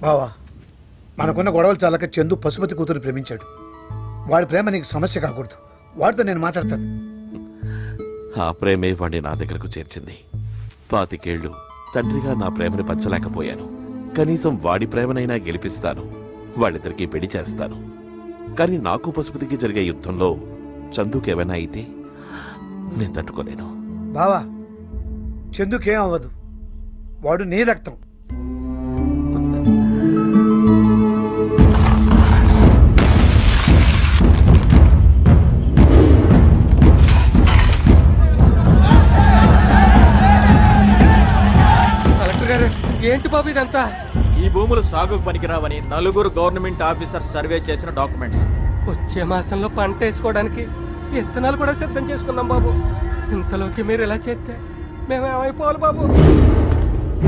బావా, మనకున్న గొడవలు చాలక చందు పశుపతి కూతురు ప్రేమించాడు. వాడి ప్రేమ నీకు సమస్య కాకూడదు. వాడితో నేను మాట్లాడతాను. ఆ ప్రేమే వాడిని నా దగ్గరకు చేర్చింది. 25 ఏళ్ళు తండ్రిగా నా ప్రేమని పంచలేకపోయాను. కనీసం వాడి ప్రేమనైనా గెలిపిస్తాను. వాళ్ళిద్దరికీ పెళ్లి చేస్తాను. కానీ నాకు పశుపతికి జరిగే యుద్ధంలో చందుకేమైనా అయితే నేను తట్టుకోలేను. బావా, చందుకేం అవ్వదు. వాడు నీ రక్తం. ఏంటి బాబు ఇదంతా? ఈ భూములు సాగుకు పనికిరావని 4 గవర్నమెంట్ ఆఫీసర్ సర్వే చేసిన డాక్యుమెంట్స్. వచ్చే మాసంలో పంట వేసుకోవడానికి విత్తనాలు కూడా సిద్ధం చేసుకున్నాం బాబు. ఇంతలోకి మీరు ఇలా చేస్తే మేమేమైపోవాలి బాబు?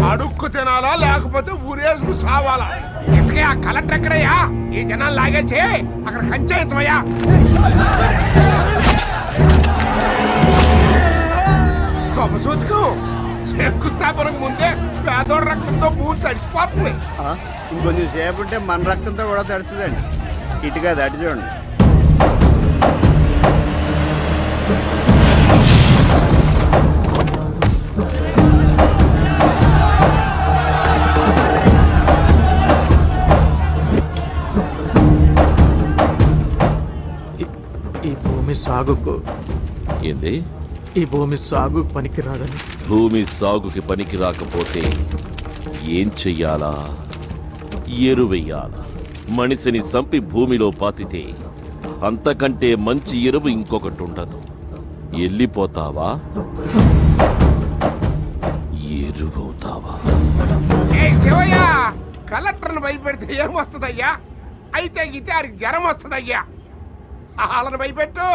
అడుక్కు తినాలా లేకపోతే ఊరేసుకు సావాలా? ఎందుకే ఆ కలెక్టర్ ఎక్కడయ్యా? ఈ జనాలు లాగేసి అక్కడ కంచేయచ్చమయ్యా. శుభసూచకం. శంకుస్థాపనకు ముందే పేదోడి రక్తంతో భూమి తడిసిపోతుంది. ఇంకొంచెం సేపు ఉంటే మన రక్తంతో కూడా తడుస్తుందండి. ఇటుగా దాటి చూడండి. ఈ భూమి సాగుకు ఏంది? ఈ భూమి సాగు పనికిరాదని. భూమి సాగుకి పనికి రాకపోతే ఏం చెయ్యాలా? ఎరువెయ్యాలా? మనిషిని చంపి భూమిలో పాతితే అంతకంటే మంచి ఎరువు ఇంకొకటి ఉండదు. వెళ్ళిపోతావా? ఎరువవుతావా? శివయ్య, కలెక్టర్ను భయపెడితే ఏమొస్తుందయ్యా? అయితే గీతే ఆడికి జ్వరం వస్తుందయ్యా. వాళ్ళని భయపెట్టు.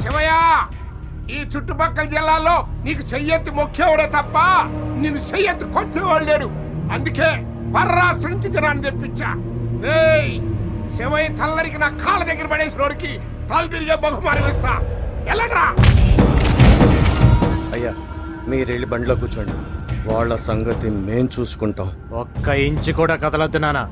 శివయ్య, ఈ చుట్టుపక్కల జిల్లాలో నీకు చెయ్యెత్తి మొక్కేవాడే తప్ప నిన్ను చెయ్యెత్తి కొట్టేవాడు లేడు. అందుకే పర్రాష్ట్రం నుంచి జనాన్ని తెప్పించా. శివయ్య తల్లరికి నా కాళ్ళ దగ్గర పడేసినోడికి తల తిరిగే బహుమానం ఇస్తా. వెళ్ళండ్రా. అయ్యా, మీరెళ్ళి బండిలో కూర్చోండి. వాళ్ళ సంగతి మేం చూసుకుంటాం. ఒక్క ఇంచు కూడా కదలద్దు నానా.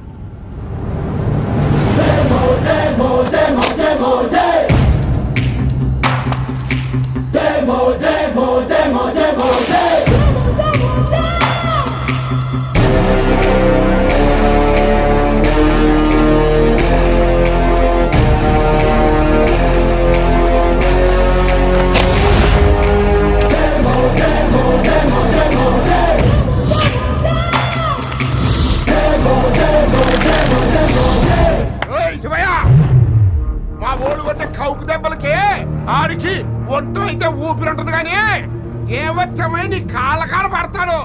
శివయ్య, మా ఓడు కొట్టే కౌకు దెబ్బలకి ఆడికి ఒంటు అయితే ఊపిరి కానీ జీవచ్చమై నీ కాళ్ళ కాడ పడతాడు.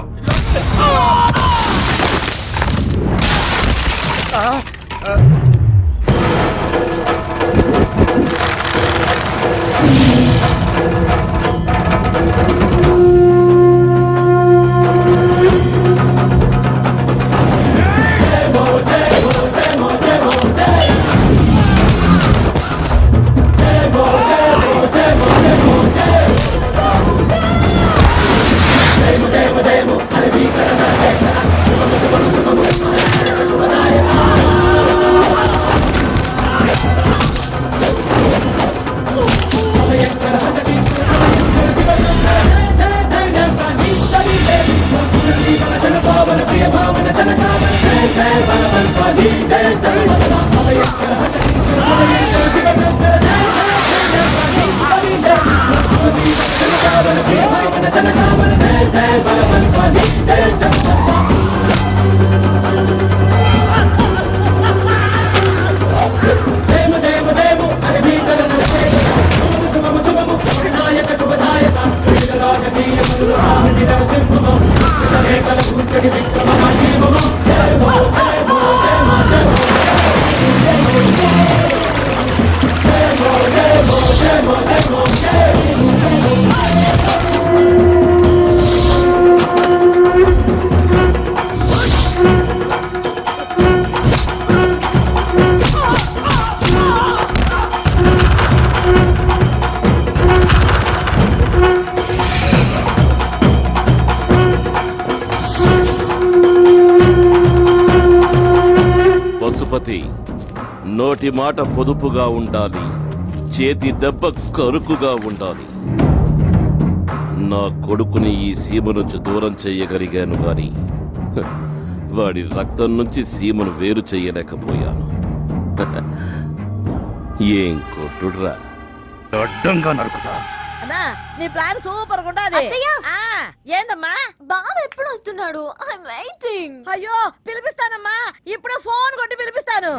పశుపతి నోటి మాట పొదుపుగా ఉండాలి, చేతి దెబ్బ కరుకుగా ఉండాలి. నా కొడుకుని ఈ సీమ నుంచి దూరం చెయ్యగలిగాను గాని వాడి రక్తం నుంచి సీమను వేరు చెయ్యలేకపోయాను. ఏం కొట్టుడ్రా. అడ్డంగా నరుకుతా. అన్నా నీ ప్లాన్ సూపర్ గా ఉండాది. ఆ, ఏందమ్మా? బావ ఎప్పుడు వస్తున్నాడు? I'm waiting. అయ్యో పిలిపిస్తానమ్మా, ఇప్పుడే ఫోన్ కొట్టి పిలిపిస్తాను.